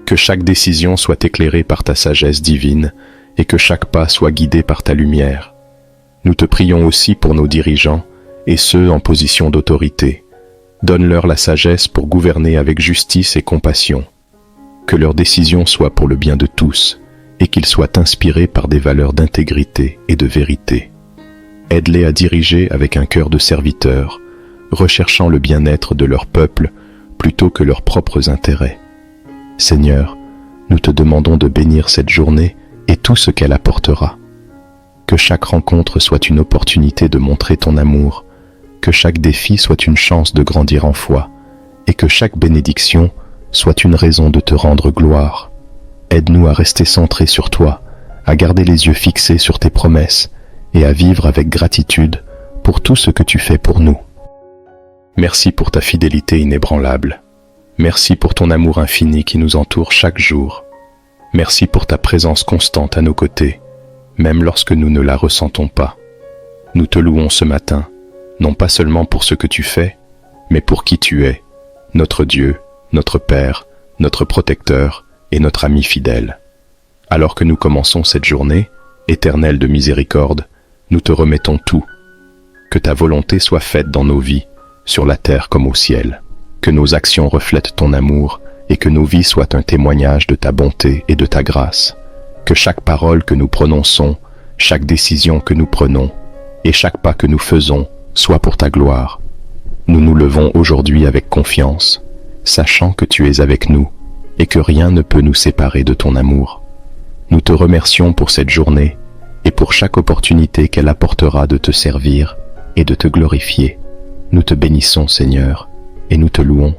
Que chaque décision soit éclairée par ta sagesse divine et que chaque pas soit guidé par ta lumière. Nous te prions aussi pour nos dirigeants et ceux en position d'autorité. Donne-leur la sagesse pour gouverner avec justice et compassion. Que leurs décisions soient pour le bien de tous et qu'ils soient inspirés par des valeurs d'intégrité et de vérité. Aide-les à diriger avec un cœur de serviteur, recherchant le bien-être de leur peuple plutôt que leurs propres intérêts. Seigneur, nous te demandons de bénir cette journée et tout ce qu'elle apportera. Que chaque rencontre soit une opportunité de montrer ton amour, que chaque défi soit une chance de grandir en foi, et que chaque bénédiction soit une raison de te rendre gloire. Aide-nous à rester centrés sur toi, à garder les yeux fixés sur tes promesses et à vivre avec gratitude pour tout ce que tu fais pour nous. Merci pour ta fidélité inébranlable. Merci pour ton amour infini qui nous entoure chaque jour. Merci pour ta présence constante à nos côtés, même lorsque nous ne la ressentons pas. Nous te louons ce matin, non pas seulement pour ce que tu fais, mais pour qui tu es, notre Dieu, notre Père, notre protecteur et notre ami fidèle. Alors que nous commençons cette journée, éternelle de miséricorde, nous te remettons tout. Que ta volonté soit faite dans nos vies, sur la terre comme au ciel. Que nos actions reflètent ton amour et que nos vies soient un témoignage de ta bonté et de ta grâce. Que chaque parole que nous prononçons, chaque décision que nous prenons et chaque pas que nous faisons soit pour ta gloire. Nous nous levons aujourd'hui avec confiance, sachant que tu es avec nous et que rien ne peut nous séparer de ton amour. Nous te remercions pour cette journée et pour chaque opportunité qu'elle apportera de te servir et de te glorifier. Nous te bénissons, Seigneur, et nous te louons.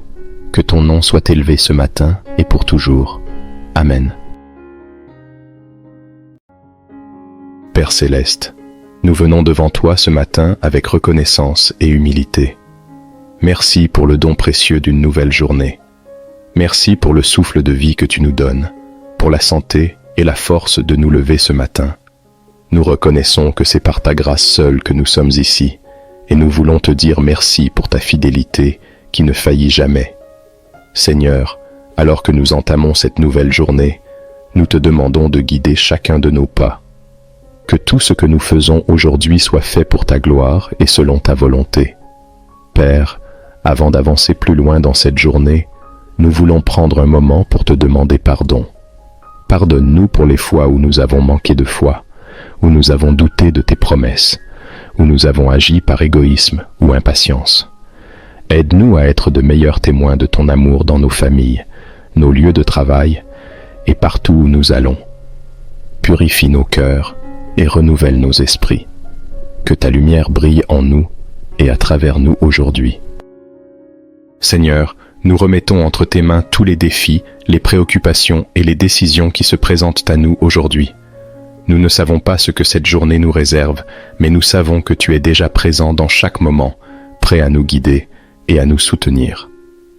Que ton nom soit élevé ce matin et pour toujours. Amen. Père céleste, nous venons devant toi ce matin avec reconnaissance et humilité. Merci pour le don précieux d'une nouvelle journée. Merci pour le souffle de vie que tu nous donnes, pour la santé et la force de nous lever ce matin. Nous reconnaissons que c'est par ta grâce seule que nous sommes ici, et nous voulons te dire merci pour ta fidélité qui ne faillit jamais. Seigneur, alors que nous entamons cette nouvelle journée, nous te demandons de guider chacun de nos pas. Que tout ce que nous faisons aujourd'hui soit fait pour ta gloire et selon ta volonté. Père, avant d'avancer plus loin dans cette journée, nous voulons prendre un moment pour te demander pardon. Pardonne-nous pour les fois où nous avons manqué de foi, où nous avons douté de tes promesses, où nous avons agi par égoïsme ou impatience. Aide-nous à être de meilleurs témoins de ton amour dans nos familles, nos lieux de travail et partout où nous allons. Purifie nos cœurs et renouvelle nos esprits. Que ta lumière brille en nous et à travers nous aujourd'hui. Seigneur, nous remettons entre tes mains tous les défis, les préoccupations et les décisions qui se présentent à nous aujourd'hui. Nous ne savons pas ce que cette journée nous réserve, mais nous savons que tu es déjà présent dans chaque moment, prêt à nous guider et à nous soutenir.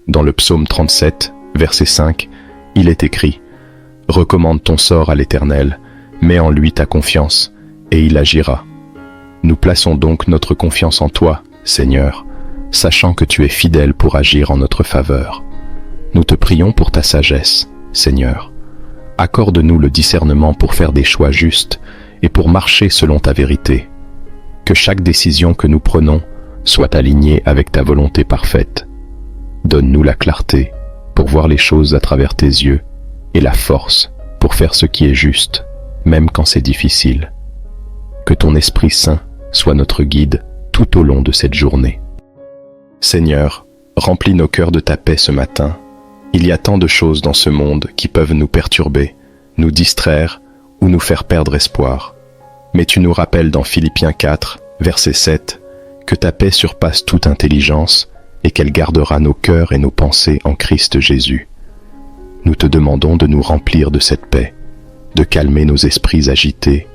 Dans le psaume 37, verset 5, il est écrit « Recommande ton sort à l'Éternel, mets en lui ta confiance, et il agira. » Nous plaçons donc notre confiance en toi, Seigneur, sachant que tu es fidèle pour agir en notre faveur. Nous te prions pour ta sagesse, Seigneur. Accorde-nous le discernement pour faire des choix justes et pour marcher selon ta vérité. Que chaque décision que nous prenons soit alignée avec ta volonté parfaite. Donne-nous la clarté pour voir les choses à travers tes yeux et la force pour faire ce qui est juste, même quand c'est difficile. Que ton Esprit Saint soit notre guide tout au long de cette journée. Seigneur, remplis nos cœurs de ta paix ce matin. Il y a tant de choses dans ce monde qui peuvent nous perturber, nous distraire ou nous faire perdre espoir. Mais tu nous rappelles dans Philippiens 4, verset 7, que ta paix surpasse toute intelligence et qu'elle gardera nos cœurs et nos pensées en Christ Jésus. Nous te demandons de nous remplir de cette paix, de calmer nos esprits agités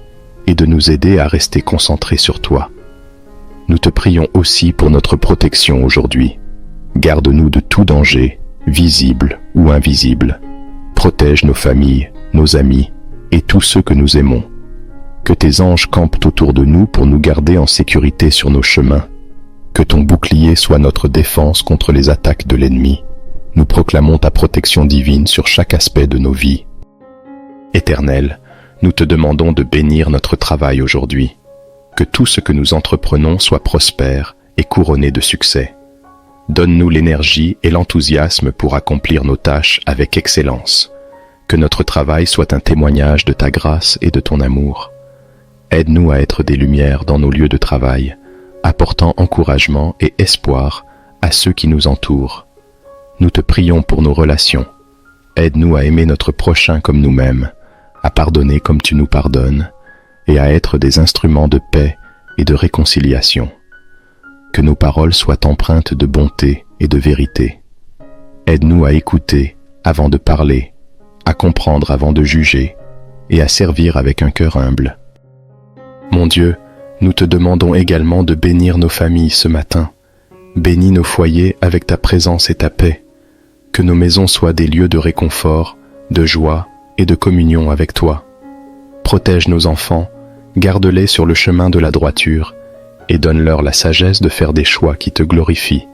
et de nous aider à rester concentrés sur toi. Nous te prions aussi pour notre protection aujourd'hui. Garde-nous de tout danger, visible ou invisible. Protège nos familles, nos amis et tous ceux que nous aimons. Que tes anges campent autour de nous pour nous garder en sécurité sur nos chemins. Que ton bouclier soit notre défense contre les attaques de l'ennemi. Nous proclamons ta protection divine sur chaque aspect de nos vies. Éternel, nous te demandons de bénir notre travail aujourd'hui. Que tout ce que nous entreprenons soit prospère et couronné de succès. Donne-nous l'énergie et l'enthousiasme pour accomplir nos tâches avec excellence. Que notre travail soit un témoignage de ta grâce et de ton amour. Aide-nous à être des lumières dans nos lieux de travail, apportant encouragement et espoir à ceux qui nous entourent. Nous te prions pour nos relations. Aide-nous à aimer notre prochain comme nous-mêmes, à pardonner comme tu nous pardonnes, et à être des instruments de paix et de réconciliation. Que nos paroles soient empreintes de bonté et de vérité. Aide-nous à écouter avant de parler, à comprendre avant de juger, et à servir avec un cœur humble. Mon Dieu, nous te demandons également de bénir nos familles ce matin. Bénis nos foyers avec ta présence et ta paix. Que nos maisons soient des lieux de réconfort, de joie et de communion avec toi. Protège nos enfants, garde-les sur le chemin de la droiture et donne-leur la sagesse de faire des choix qui te glorifient.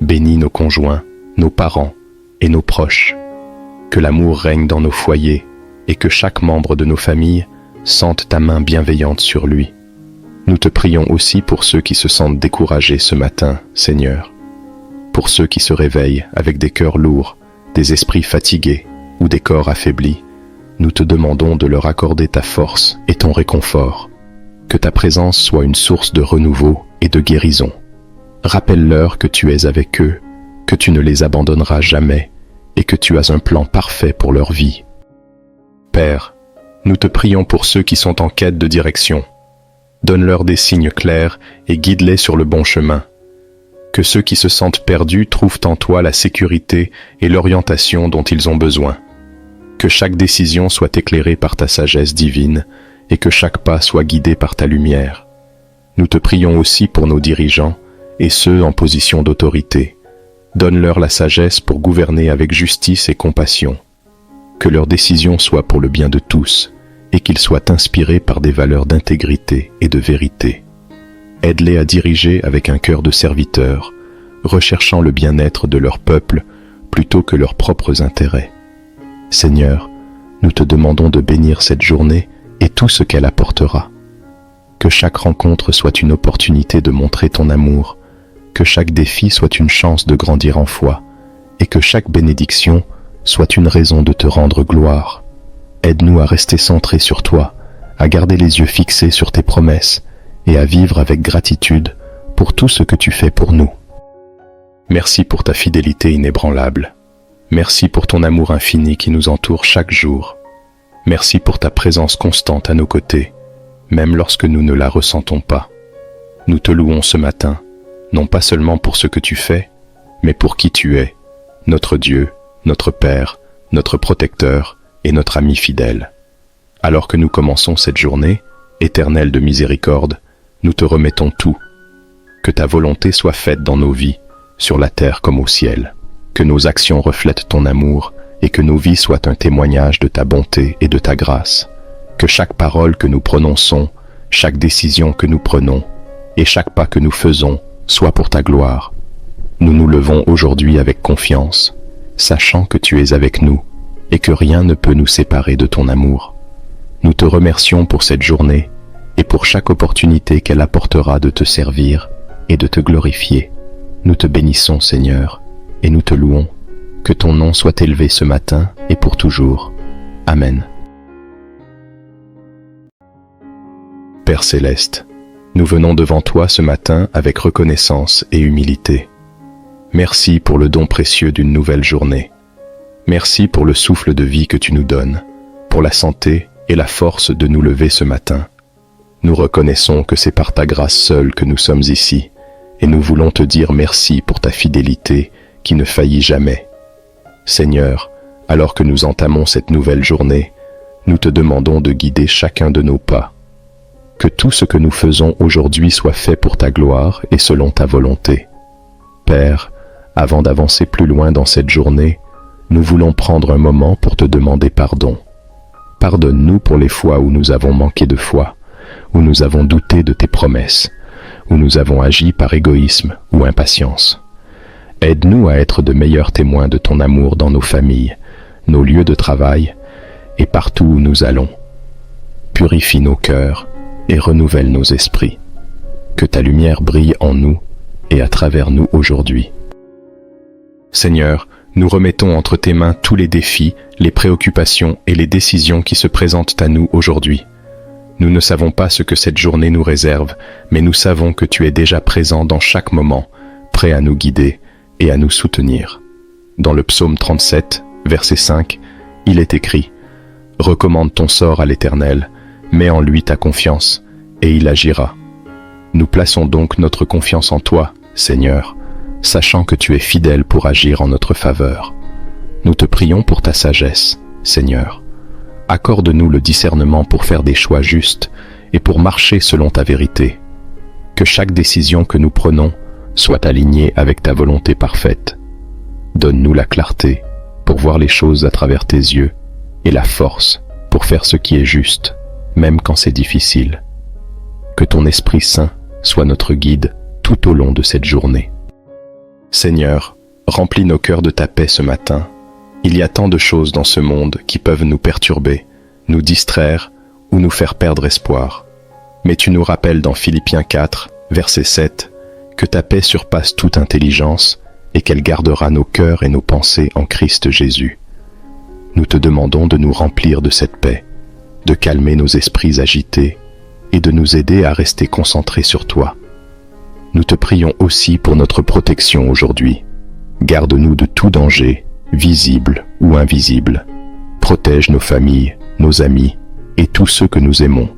Bénis nos conjoints, nos parents et nos proches. Que l'amour règne dans nos foyers et que chaque membre de nos familles sente ta main bienveillante sur lui. Nous te prions aussi pour ceux qui se sentent découragés ce matin, Seigneur. Pour ceux qui se réveillent avec des cœurs lourds, des esprits fatigués ou des corps affaiblis, nous te demandons de leur accorder ta force et ton réconfort. Que ta présence soit une source de renouveau et de guérison. Rappelle-leur que tu es avec eux, que tu ne les abandonneras jamais et que tu as un plan parfait pour leur vie. Père, nous te prions pour ceux qui sont en quête de direction. Donne-leur des signes clairs et guide-les sur le bon chemin. Que ceux qui se sentent perdus trouvent en toi la sécurité et l'orientation dont ils ont besoin. Que chaque décision soit éclairée par ta sagesse divine et que chaque pas soit guidé par ta lumière. Nous te prions aussi pour nos dirigeants et ceux en position d'autorité. Donne-leur la sagesse pour gouverner avec justice et compassion. Que leurs décisions soient pour le bien de tous et qu'ils soient inspirés par des valeurs d'intégrité et de vérité. Aide-les à diriger avec un cœur de serviteur, recherchant le bien-être de leur peuple plutôt que leurs propres intérêts. Seigneur, nous te demandons de bénir cette journée et tout ce qu'elle apportera. Que chaque rencontre soit une opportunité de montrer ton amour, que chaque défi soit une chance de grandir en foi, et que chaque bénédiction soit une raison de te rendre gloire. Aide-nous à rester centrés sur toi, à garder les yeux fixés sur tes promesses, et à vivre avec gratitude pour tout ce que tu fais pour nous. Merci pour ta fidélité inébranlable. Merci pour ton amour infini qui nous entoure chaque jour. Merci pour ta présence constante à nos côtés, même lorsque nous ne la ressentons pas. Nous te louons ce matin, non pas seulement pour ce que tu fais, mais pour qui tu es, notre Dieu, notre Père, notre protecteur et notre ami fidèle. Alors que nous commençons cette journée, éternelle de miséricorde, nous te remettons tout. Que ta volonté soit faite dans nos vies, sur la terre comme au ciel. Que nos actions reflètent ton amour et que nos vies soient un témoignage de ta bonté et de ta grâce. Que chaque parole que nous prononçons, chaque décision que nous prenons et chaque pas que nous faisons soit pour ta gloire. Nous nous levons aujourd'hui avec confiance, sachant que tu es avec nous et que rien ne peut nous séparer de ton amour. Nous te remercions pour cette journée et pour chaque opportunité qu'elle apportera de te servir et de te glorifier. Nous te bénissons, Seigneur, et nous te louons. Que ton nom soit élevé ce matin et pour toujours. Amen. Père céleste, nous venons devant toi ce matin avec reconnaissance et humilité. Merci pour le don précieux d'une nouvelle journée. Merci pour le souffle de vie que tu nous donnes, pour la santé et la force de nous lever ce matin. Nous reconnaissons que c'est par ta grâce seule que nous sommes ici, et nous voulons te dire merci pour ta fidélité qui ne faillit jamais. Seigneur, alors que nous entamons cette nouvelle journée, nous te demandons de guider chacun de nos pas. Que tout ce que nous faisons aujourd'hui soit fait pour ta gloire et selon ta volonté. Père, avant d'avancer plus loin dans cette journée, nous voulons prendre un moment pour te demander pardon. Pardonne-nous pour les fois où nous avons manqué de foi, où nous avons douté de tes promesses, où nous avons agi par égoïsme ou impatience. Aide-nous à être de meilleurs témoins de ton amour dans nos familles, nos lieux de travail et partout où nous allons. Purifie nos cœurs et renouvelle nos esprits. Que ta lumière brille en nous et à travers nous aujourd'hui. Seigneur, nous remettons entre tes mains tous les défis, les préoccupations et les décisions qui se présentent à nous aujourd'hui. Nous ne savons pas ce que cette journée nous réserve, mais nous savons que tu es déjà présent dans chaque moment, prêt à nous guider et à nous soutenir. Dans le psaume 37, verset 5, il est écrit « Recommande ton sort à l'Éternel, mets en lui ta confiance, et il agira. » Nous plaçons donc notre confiance en toi, Seigneur, sachant que tu es fidèle pour agir en notre faveur. Nous te prions pour ta sagesse, Seigneur. Accorde-nous le discernement pour faire des choix justes et pour marcher selon ta vérité. Que chaque décision que nous prenons soit alignée avec ta volonté parfaite. Donne-nous la clarté pour voir les choses à travers tes yeux et la force pour faire ce qui est juste, même quand c'est difficile. Que ton Esprit Saint soit notre guide tout au long de cette journée. Seigneur, remplis nos cœurs de ta paix ce matin. Il y a tant de choses dans ce monde qui peuvent nous perturber, nous distraire ou nous faire perdre espoir. Mais tu nous rappelles dans Philippiens 4, verset 7, que ta paix surpasse toute intelligence et qu'elle gardera nos cœurs et nos pensées en Christ Jésus. Nous te demandons de nous remplir de cette paix, de calmer nos esprits agités et de nous aider à rester concentrés sur toi. Nous te prions aussi pour notre protection aujourd'hui. Garde-nous de tout danger, visible ou invisible. Protège nos familles, nos amis et tous ceux que nous aimons.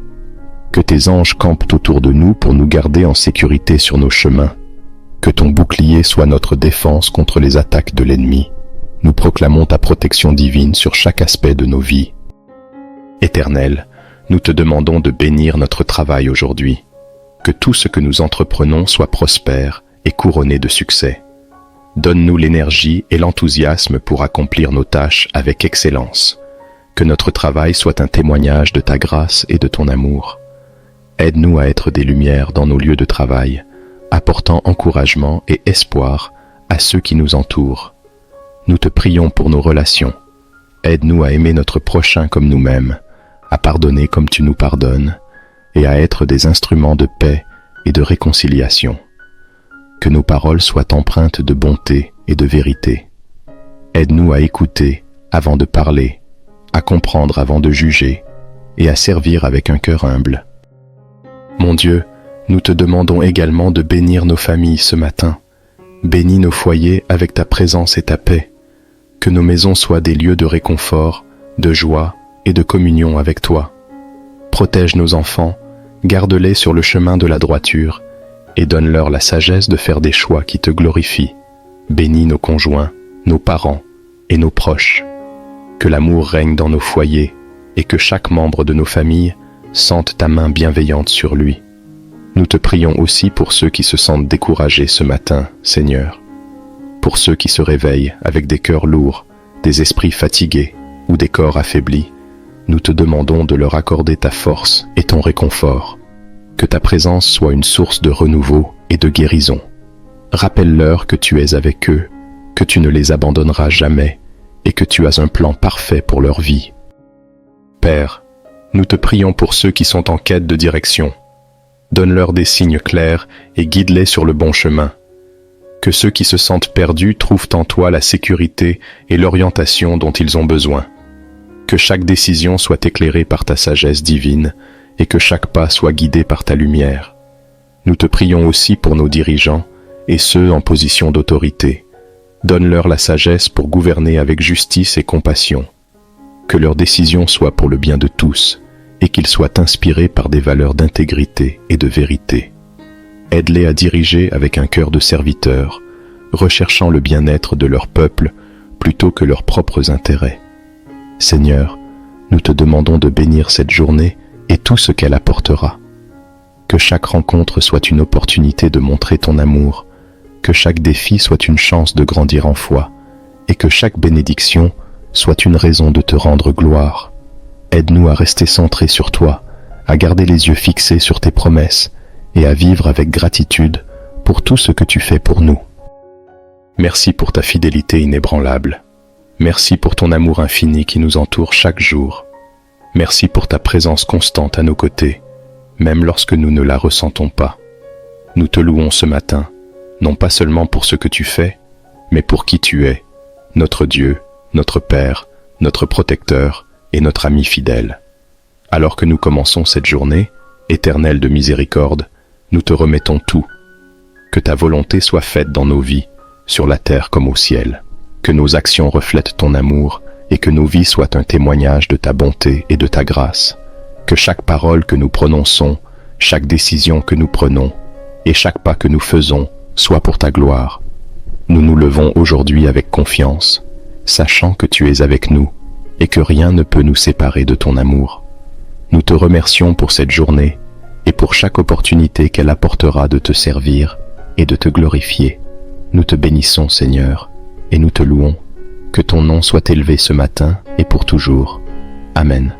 Que tes anges campent autour de nous pour nous garder en sécurité sur nos chemins. Que ton bouclier soit notre défense contre les attaques de l'ennemi. nous proclamons ta protection divine sur chaque aspect de nos vies. Éternel, nous te demandons de bénir notre travail aujourd'hui, que tout ce que nous entreprenons soit prospère et couronné de succès. Donne-nous l'énergie et l'enthousiasme pour accomplir nos tâches avec excellence. Que notre travail soit un témoignage de ta grâce et de ton amour. Aide-nous à être des lumières dans nos lieux de travail, apportant encouragement et espoir à ceux qui nous entourent. Nous te prions pour nos relations. Aide-nous à aimer notre prochain comme nous-mêmes, à pardonner comme tu nous pardonnes, et à être des instruments de paix et de réconciliation. Que nos paroles soient empreintes de bonté et de vérité. Aide-nous à écouter avant de parler, à comprendre avant de juger, et à servir avec un cœur humble. Mon Dieu, nous te demandons également de bénir nos familles ce matin. Bénis nos foyers avec ta présence et ta paix. Que nos maisons soient des lieux de réconfort, de joie et de communion avec toi. Protège nos enfants, garde-les sur le chemin de la droiture, et donne-leur la sagesse de faire des choix qui te glorifient. Bénis nos conjoints, nos parents et nos proches. Que l'amour règne dans nos foyers et que chaque membre de nos familles sente ta main bienveillante sur lui. Nous te prions aussi pour ceux qui se sentent découragés ce matin, Seigneur. Pour ceux qui se réveillent avec des cœurs lourds, des esprits fatigués ou des corps affaiblis, nous te demandons de leur accorder ta force et ton réconfort. Que ta présence soit une source de renouveau et de guérison. Rappelle-leur que tu es avec eux, que tu ne les abandonneras jamais et que tu as un plan parfait pour leur vie. Père, nous te prions pour ceux qui sont en quête de direction. Donne-leur des signes clairs et guide-les sur le bon chemin. Que ceux qui se sentent perdus trouvent en toi la sécurité et l'orientation dont ils ont besoin. Que chaque décision soit éclairée par ta sagesse divine et que chaque pas soit guidé par ta lumière. Nous te prions aussi pour nos dirigeants et ceux en position d'autorité. Donne-leur la sagesse pour gouverner avec justice et compassion. Que leurs décisions soient pour le bien de tous et qu'ils soient inspirés par des valeurs d'intégrité et de vérité. Aide-les à diriger avec un cœur de serviteur, recherchant le bien-être de leur peuple plutôt que leurs propres intérêts. Seigneur, nous te demandons de bénir cette journée et tout ce qu'elle apportera. Que chaque rencontre soit une opportunité de montrer ton amour, que chaque défi soit une chance de grandir en foi, et que chaque bénédiction soit une raison de te rendre gloire. Aide-nous à rester centrés sur toi, à garder les yeux fixés sur tes promesses, et à vivre avec gratitude pour tout ce que tu fais pour nous. Merci pour ta fidélité inébranlable. Merci pour ton amour infini qui nous entoure chaque jour. Merci pour ta présence constante à nos côtés, même lorsque nous ne la ressentons pas. Nous te louons ce matin, non pas seulement pour ce que tu fais, mais pour qui tu es, notre Dieu, notre Père, notre protecteur et notre ami fidèle. Alors que nous commençons cette journée, éternelle de miséricorde, nous te remettons tout. Que ta volonté soit faite dans nos vies, sur la terre comme au ciel. Que nos actions reflètent ton amour et que nos vies soient un témoignage de ta bonté et de ta grâce. Que chaque parole que nous prononçons, chaque décision que nous prenons et chaque pas que nous faisons soit pour ta gloire. Nous nous levons aujourd'hui avec confiance, sachant que tu es avec nous et que rien ne peut nous séparer de ton amour. Nous te remercions pour cette journée et pour chaque opportunité qu'elle apportera de te servir et de te glorifier. Nous te bénissons, Seigneur, et nous te louons. Que ton nom soit élevé ce matin et pour toujours. Amen.